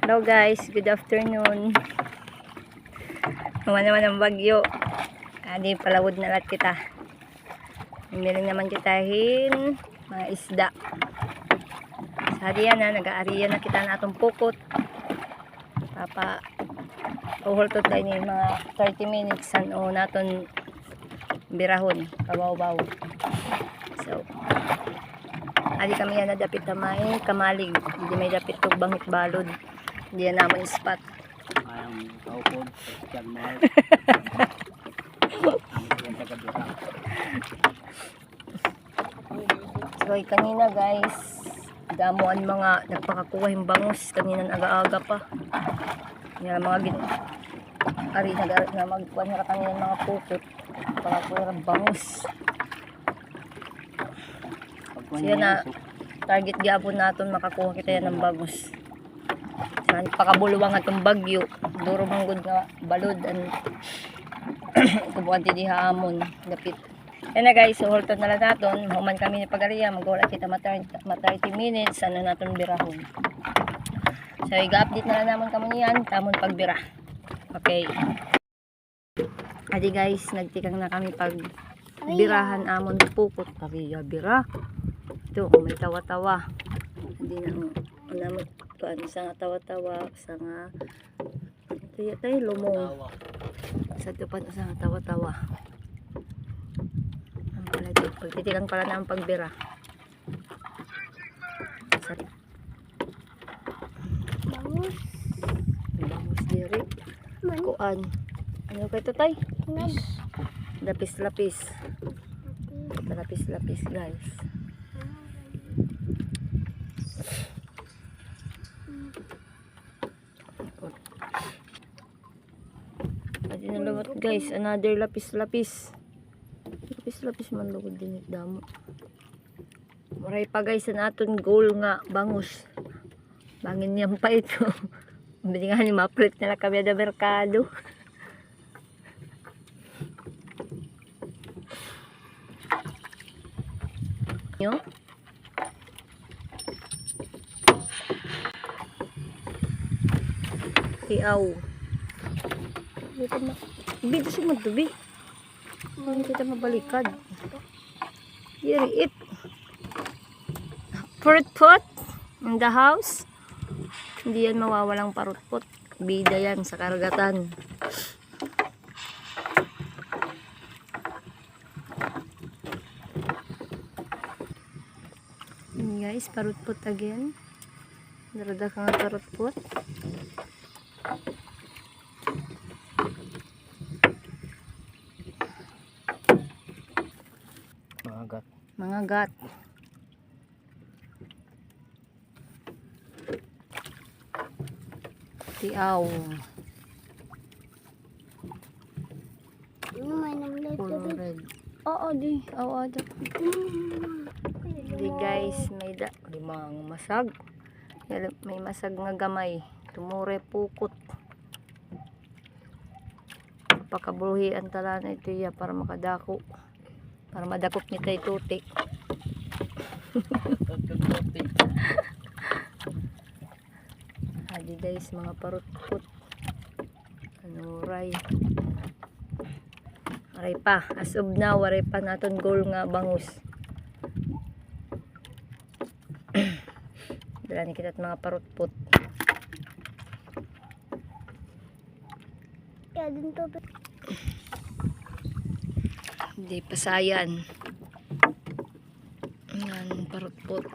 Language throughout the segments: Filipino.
Hello guys, good afternoon. Naman naman ang bagyo. Adi palawod na lahat kita. Himiling naman kitahin mga isda. Sa hariyan na, nag-aariyan na kita na atong pukot. Papa, uhultot tayo ni mga 30 minutes o naton birahon, kabaw-baw. So, adi kami yan na dapit na may kamalig. Hindi may dapit tog bangit balod. Hindi yan naman spot. Ayang kaupod, pagkyan mahal. So, kanina guys, damuan mga nagpakakuha yung bangus. Kanina aga-aga pa. Yan mga ari na magkuha nila kanina mga pukot. Pakakuha ng bangus. So, yan na, target gapon natin makakuha kita yan ng bangus. Saan pakabuluwang atong bagyo. Duro manggod nga balod. Ito bukan tidi hamon. Dapit. Yan na guys, so hulton na lang natin. Human kami ni Pagariya. Mag-wala kita 30 minutes. Ano natin birahon. So, i-update na lang naman kamo niyan. Tamon pagbira. Okay. Adi guys, nagtikang na kami pag birahan amon pukot. Pariya, bira. Ito, may tawa-tawa. Hindi na naman sa nga tawa-tawa. Sa nga tayo lumong. Sa tupan sa nga tawa-tawa. Pagtitikan pala na ang pagbira. Bangus. Bangus diri. Kuan. Ano kayo ito tay? Lapis-lapis. Lapis-lapis guys. Adi na lawat guys. Another lapis-lapis. Lapis man lugod din damo. Maray pa guys sa naton goal nga bangus. Bangin niyan pa ito. Bili nga ni maplit na kami sa merkado. Yo. Tiaw. Bito si magdubi. Hindi kita mabalikad. Yari it. Fruit pot in the house. Hindi yan mawawalang parutpot. Bida yan sa karagatan. Guys, parutpot again. Darada ka nga parutpot. Mga gat. Tiaw. Color red. Oo, di. Oo, di. Di guys, may limang masag. May masag nga gamay. Tumure pukot. Pakabuluhi ang talana ito ya para makadako. Para madakop ni tay tutik. Adi guys, mga parut-put. Anuray. Aray pa. As of now, aray pa naton goal nga bangus. Dala ni kita mga parut-put. Ya, din to. Hindi pasayan. Yan, parut-put.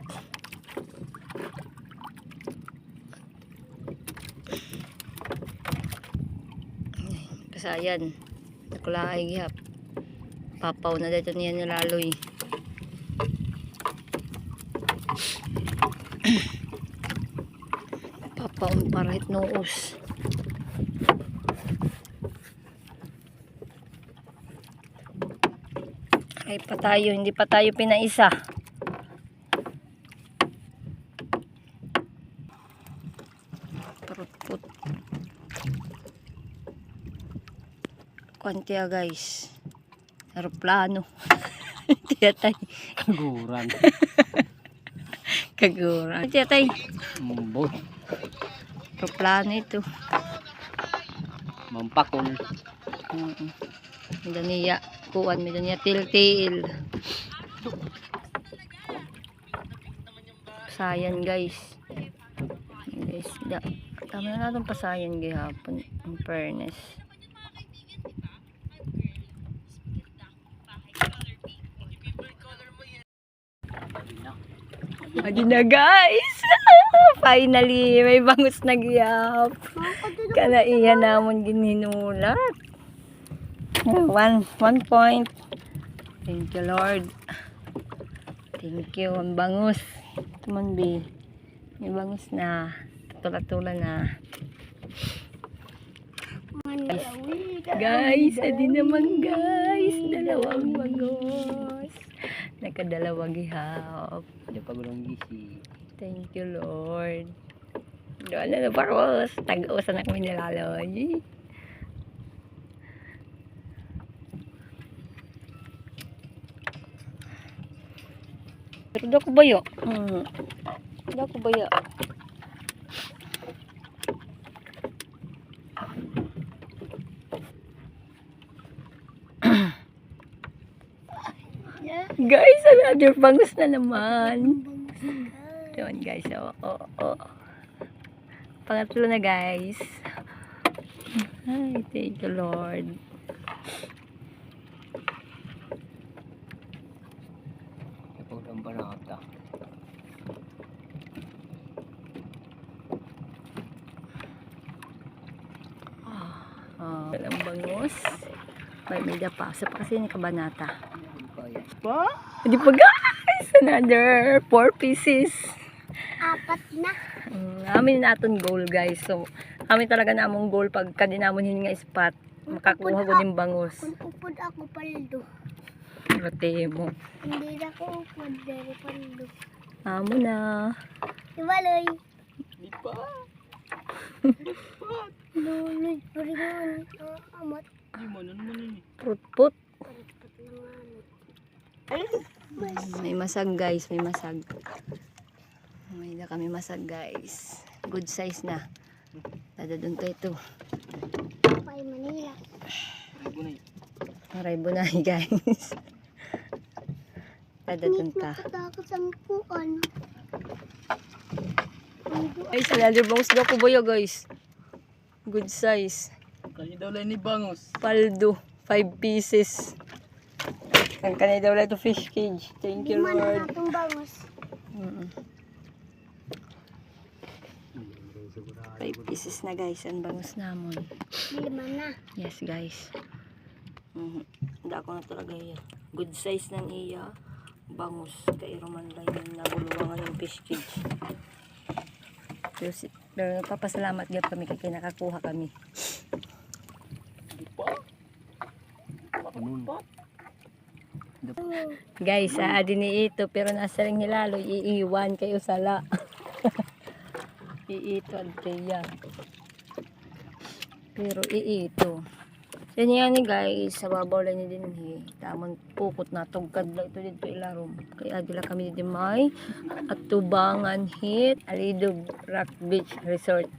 Pasayan. Nakulaay gihap. Papaw na dito niya nilaloy. Papaw para hitnoos. Ay pa tayo, hindi pa tayo pinaisa. Parut-put. Kuantiya guys. Aeroplano. Tiyatay. Kaguran. Kaguran. Tiyatay. Mbot. Aeroplano ito. Mampakol. Midaniya. Kuwan, midaniya til-til. Pasayan guys. Guys, tama na natin pasayan gihapon. In fairness. Adi na guys. Finally, may bangus na giyap. Kana iya namon gininulat. 1 point. Thank you Lord. Thank you. Ang bangus. Tumon be. May bangus na. Tula-tula na. Guys, adi naman guys. Dalawang bangus. Nakadalawang gihap. Hindi pa gulong gisi. Thank you, Lord. Doon na paros. Tag-usan na kami nilaloy. Pero daw ko bayo. Daw ko bayo. Guys, another bangus na naman. Yun guys, pangatlo na guys. Ay, thank you Lord. Kapag ang banata. Walang bangus. May dapa. Sa pa kasi ni kabanata. Kaya. Pa? Hindi pa guys. Another 4 pieces. Apat na. Amin naton goal guys. So, amin talaga namong goal pag kadi namon hininga spot. Makakuha ko ng bangus. Kung upod ako paldo. Rote mo. Hindi na ko upod dari paldo. Amo na. Iwaloy. Di pa. Lulod pa rin yun. Amat. Di mo, ano naman yun eh. Put-put. Palipat naman. May masag guys. May masag. May na kami masag guys. Good size na. Dadadun to ito. Pay Manila. Bago na eh. Aray bunay guys. Dadadun ta. Nakatakot sa mukuan. Ay, another bangus daw ko boyo guys. Good size. Kanya daw lang ni bangus. Paldo. 5 pieces. Ang kanay daw lang ito fish cage. Thank you Lima na Lord. natong bangus. 5 pieces na guys. Ang bangus namon. 5 na. Yes guys. Hindi ako na talaga yan. Good size ng iya. Bangus. Kairo man lang yung naguluwangan yung fish cage. Pero nagpapasalamat gap kami kaya nakakuha kami. Di pa. Pakunun. Guys, aadi ni ito pero nasa ring hilalo iiwan kayo sala. Iito Andrea. Pero iito. Yan yan ni guys, sa babaw lang niya din tamon pukot na tugkad lang ito dito ilarom. Kaya adila kami dito may Atubangan hit Alidog Rock Beach Resort.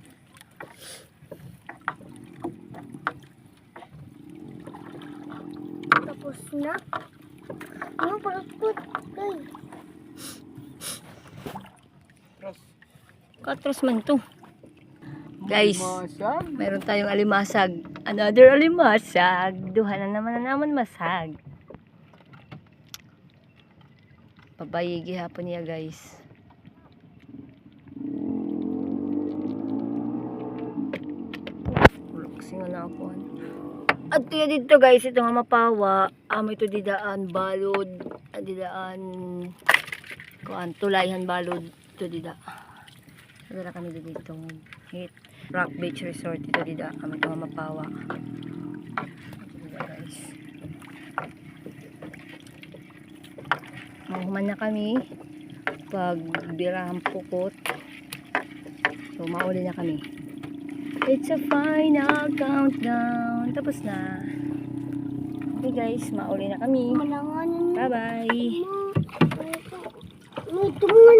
Tapos na. Ano palapot? Guys. Katros man to. Guys, Masag. mayroon tayong alimasag. Another alimasag. Duha na naman masag. Pabayigi hapon niya guys. Ulaksin na ako. At kaya dito guys, ito nga mapawa. Amo ito didaan balod. Didaan kuan tulayhan balod. Ito dida. Wala kami dito hit Rock Beach Resort ito dida kami ito nga mapawa. Ito dida guys. Mahuman na kami pag birahang pukot. So mauli na kami. It's a final countdown. Tapos na. Okay guys, mauli na kami. Malanganan. Bye bye. May tungan